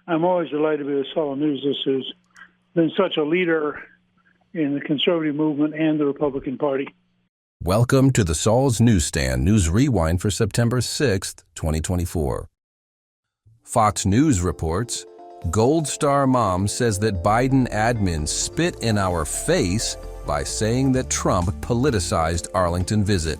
I'm always delighted to be with Saul News. This has been such a leader in the conservative movement and the Republican Party. Welcome to the Saul's Newsstand News Rewind for September 6th, 2024. Fox News reports, Gold Star mom says that Biden admin spit in our face by saying that Trump politicized Arlington visit.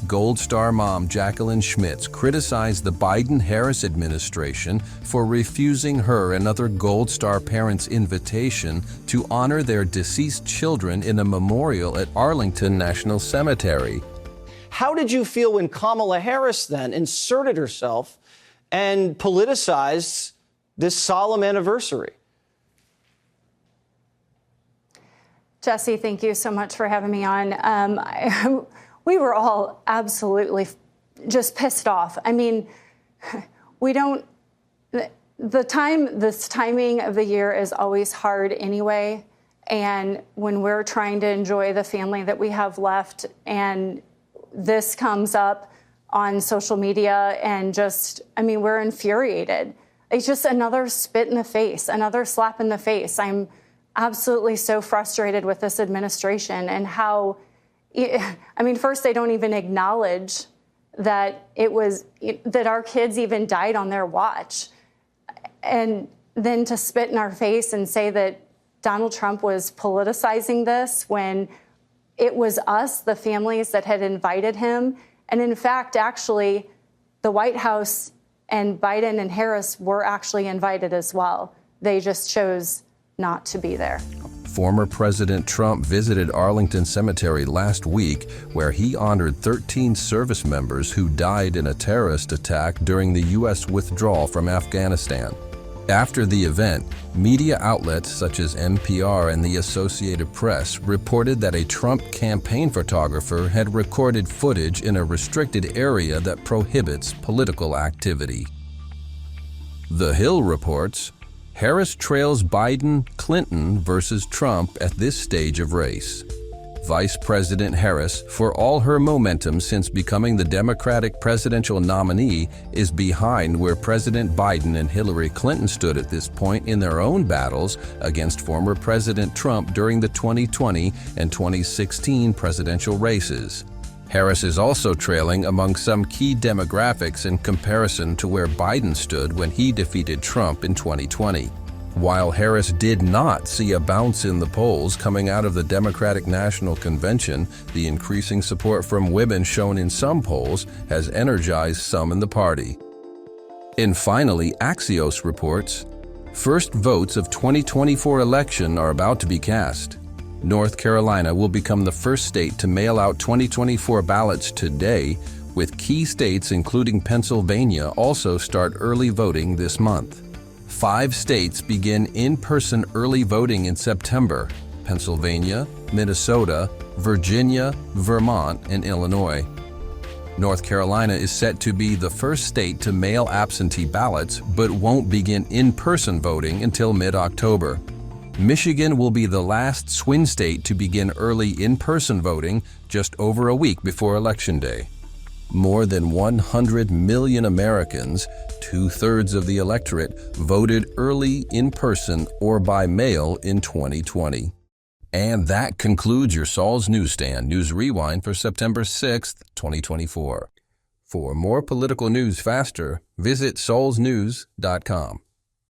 Gold Star mom Jacqueline Schmitz criticized the Biden-Harris administration for refusing her and other Gold Star parents' invitation to honor their deceased children in a memorial at Arlington National Cemetery. How did you feel when Kamala Harris then inserted herself and politicized this solemn anniversary? Jesse, thank you so much for having me on. We were all absolutely just pissed off. I mean, this timing of the year is always hard anyway. And when we're trying to enjoy the family that we have left and this comes up on social media and we're infuriated. It's just another spit in the face, another slap in the face. I'm absolutely so frustrated with this administration and how, first they don't even acknowledge that that our kids even died on their watch. And then to spit in our face and say that Donald Trump was politicizing this when it was us, the families that had invited him. And in fact, actually, the White House and Biden and Harris were actually invited as well. They just chose not to be there. Former President Trump visited Arlington Cemetery last week, where he honored 13 service members who died in a terrorist attack during the U.S. withdrawal from Afghanistan. After the event, media outlets such as NPR and the Associated Press reported that a Trump campaign photographer had recorded footage in a restricted area that prohibits political activity. The Hill reports, Harris trails Biden, Clinton versus Trump at this stage of race. Vice President Harris, for all her momentum since becoming the Democratic presidential nominee, is behind where President Biden and Hillary Clinton stood at this point in their own battles against former President Trump during the 2020 and 2016 presidential races. Harris is also trailing among some key demographics in comparison to where Biden stood when he defeated Trump in 2020. While Harris did not see a bounce in the polls coming out of the Democratic National Convention, the increasing support from women shown in some polls has energized some in the party. And finally, Axios reports, first votes of 2024 election are about to be cast. North Carolina will become the first state to mail out 2024 ballots today, with key states including Pennsylvania also start early voting this month. 5 states begin in-person early voting in September: Pennsylvania, Minnesota, Virginia, Vermont, and Illinois. North Carolina is set to be the first state to mail absentee ballots, but won't begin in-person voting until mid-October. Michigan will be the last swing state to begin early in-person voting just over a week before Election Day. More than 100 million Americans, 2/3 of the electorate, voted early in person or by mail in 2020. And that concludes your Saul's Newsstand News Rewind for September 6th, 2024. For more political news faster, visit saulsnews.com.